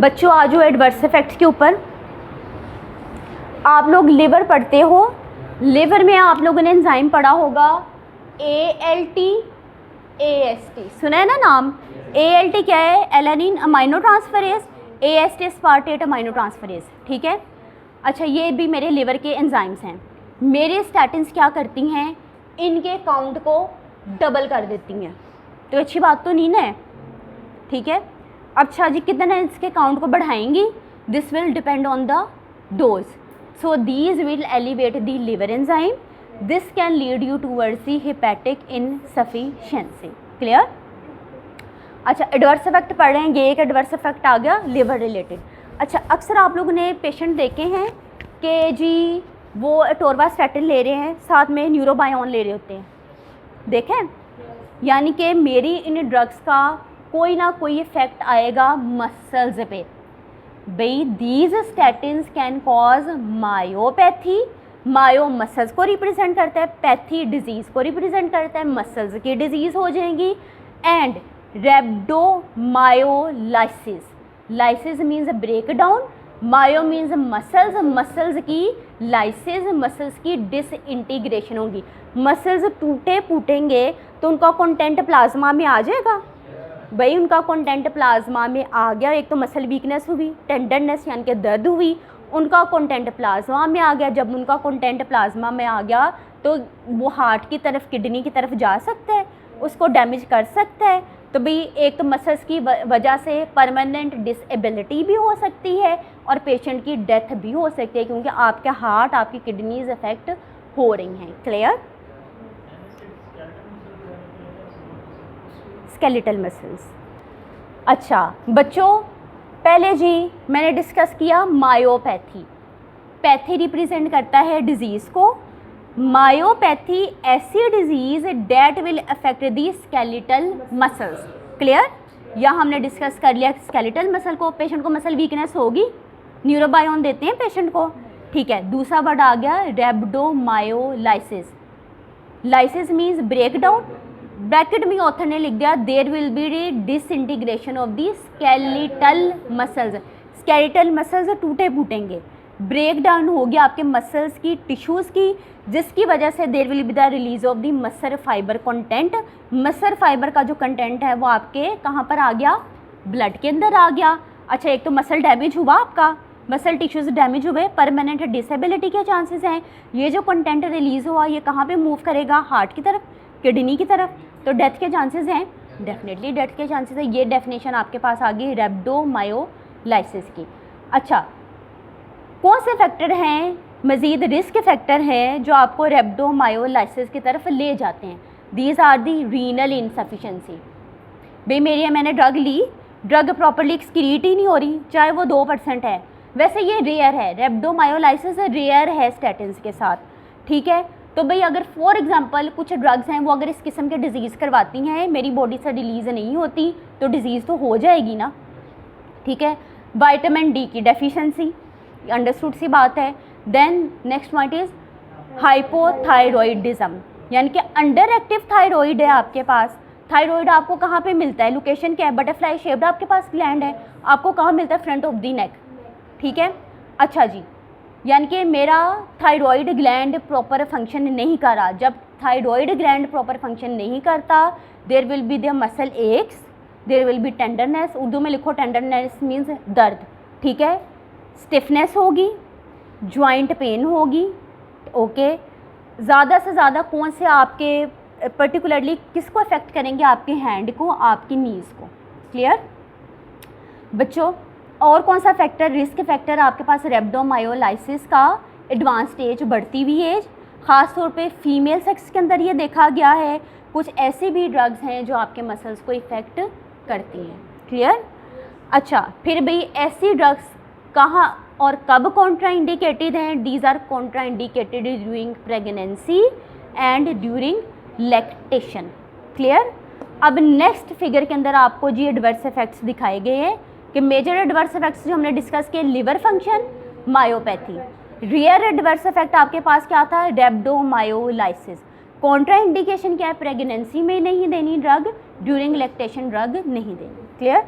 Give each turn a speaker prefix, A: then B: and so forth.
A: बच्चों आज जो एडवर्स इफेक्ट्स के ऊपर आप लोग लिवर पढ़ते हो, लिवर में आप लोगों ने एंजाइम पढ़ा होगा ALT AST, सुना है ना नाम। ALT क्या है? Alanine amino transferase, AST aspartate amino transferase, ठीक है। अच्छा ये भी मेरे लिवर के एंजाइम्स हैं। मेरे स्टैटिन्स क्या करती हैं? इनके काउंट को डबल कर देती हैं, तो अच्छी बात तो नहीं ना, ठीक है। अच्छा जी कितना इसके काउंट को बढ़ाएंगी? This will depend on the dose, so these will elevate the liver enzyme, this can lead you towards the hepatic insufficiency. Clear? अच्छा एडवर्स इफेक्ट पढ़ रहे हैं, ये एक एडवर्स इफेक्ट आ गया लिवर रिलेटेड। अच्छा अक्सर आप लोगों ने पेशेंट देखे हैं कि जी वो एटोरवास्टैटिन ले रहे हैं, साथ में न्यूरोबायोन ले रहे होते हैं, देखें। यानी कि मेरी इन ड्रग्स का कोई ना कोई इफेक्ट आएगा मसल्स पे। भाई these statins can cause myopathy, myo muscles को रिप्रेजेंट करता है, पैथी डिजीज़ को रिप्रेजेंट करता है, मसल्स की डिजीज़ हो जाएंगी। And rhabdomyolysis, lysis means break down, myo means muscles, muscles की लाइसिस, मसल्स की डिसइंटीग्रेशन होगी। मसल्स टूटे फूटेंगे तो उनका कंटेंट प्लाज्मा में आ जाएगा। भाई उनका कंटेंट प्लाज्मा में आ गया, एक तो मसल वीकनेस हुई, टेंडरनेस यानी कि दर्द हुई, उनका कंटेंट प्लाज्मा में आ गया। जब उनका कंटेंट प्लाज्मा में आ गया तो वो हार्ट की तरफ, किडनी की तरफ जा सकता है, उसको डैमेज कर सकता है। तो भाई एक तो मसल्स की वजह से परमानेंट डिसेबिलिटी भी हो सकती है और पेशेंट की डेथ भी हो सकती है, क्योंकि आपके हार्ट, आपकी किडनीज अफेक्ट हो रही हैं। क्लियर? Skeletal muscles. अच्छा बच्चों पहले जी मैंने डिस्कस किया मायोपैथी। पैथी रिप्रेजेंट करता है डिजीज़ को। मायोपैथी ऐसी disease that will affect the skeletal muscles. Clear? या हमने डिस्कस कर लिया स्केलेटल मसल को, पेशेंट को मसल वीकनेस होगी, न्यूरोबायोन देते हैं पेशेंट को, ठीक है। दूसरा वर्ड आ गया rhabdomyolysis, lysis means break down, bracket में ऑथर ने लिख दिया there will be disintegration of the skeletal muscles, skeletal muscles टूटे फूटेंगे, ब्रेक डाउन हो गया आपके मसल्स की, टिश्यूज़ की, जिसकी वजह से there will be the release of the muscle fibre content. Muscle fibre का जो कंटेंट है वो आपके कहाँ पर आ गया? ब्लड के अंदर आ गया। अच्छा एक तो मसल डैमेज हुआ, आपका मसल टिश्यूज़ डैमेज हुए, परमानेंट डिसेबिलिटी के चांसेस हैं। ये जो कंटेंट रिलीज़ हुआ ये कहाँ पे मूव करेगा? हार्ट की तरफ, किडनी की तरफ, तो डेथ के चांसेस हैं, डेफिनेटली डेथ के चांसेस है। ये डेफिनेशन आपके पास आ गई रेब्डोमायोलाइसिस की। अच्छा कौन से फैक्टर हैं मज़ीद रिस्क फैक्टर हैं जो आपको रेब्डोमायोलाइसिस की तरफ ले जाते हैं? These are the renal insufficiency. भाई मैंने ड्रग ली, ड्रग प्रॉपरली एक्सक्रीट ही नहीं हो रही, चाहे वो 2% है। वैसे ये रेयर है, रेब्डोमायोलाइसिस रेयर है स्टैटिन्स के साथ, ठीक है। तो भाई अगर फॉर एग्जांपल कुछ ड्रग्स हैं वो अगर इस किस्म के डिजीज़ करवाती हैं, मेरी बॉडी से रिलीज़ नहीं होती, तो डिजीज़ तो हो जाएगी ना, ठीक है। विटामिन डी की डेफिशिएंसी, अंडरस्टूड सी बात है। Then next point is hypothyroidism, यानी कि अंडर एक्टिव थायरॉइड है आपके पास। थायरॉइड आपको कहाँ पे मिलता है? लोकेशन क्या है? बटरफ्लाई शेप्ड आपके पास ग्लैंड है, आपको कहाँ मिलता है? फ्रंट ऑफ द नेक, ठीक है। अच्छा जी यानी कि मेरा थायरॉइड ग्लैंड प्रॉपर फंक्शन नहीं कर रहा। जब थायरॉइड ग्लैंड प्रॉपर फंक्शन नहीं करता there will be the muscle aches, there will be tenderness, Urdu में लिखो टेंडरनेस मीन्स दर्द, ठीक है। स्टिफनेस होगी, जॉइंट पेन होगी, ओके। ज़्यादा से ज़्यादा कौन से आपके पर्टिकुलरली किसको अफेक्ट करेंगे? आपके हैंड को, आपकी नीज़ को। क्लियर बच्चों? और कौन सा फैक्टर रिस्क फैक्टर आपके पास रेब्डोमायोलाइसिस का? एडवांस स्टेज, बढ़ती हुई एज, ख़ास तौर पे फीमेल सेक्स के अंदर ये देखा गया है। कुछ ऐसे भी ड्रग्स हैं जो आपके मसल्स को इफ़ेक्ट करती हैं। क्लियर? अच्छा फिर भाई ऐसी ड्रग्स कहाँ और कब कॉन्ट्रा इंडिकेटेड हैं? These are contraindicated during pregnancy and during lactation. Clear? अब नेक्स्ट फिगर के अंदर आपको जी एडवर्स इफेक्ट्स दिखाए गए हैं कि मेजर एडवर्स इफेक्ट्स जो हमने डिस्कस किए, liver function, myopathy. Rear adverse effect आपके पास क्या था? रेब्डोमायोलाइसिस। कॉन्ट्रा इंडिकेशन क्या है? प्रेगनेंसी में नहीं देनी ड्रग, ड्यूरिंग लैक्टेशन ड्रग नहीं देनी। क्लियर?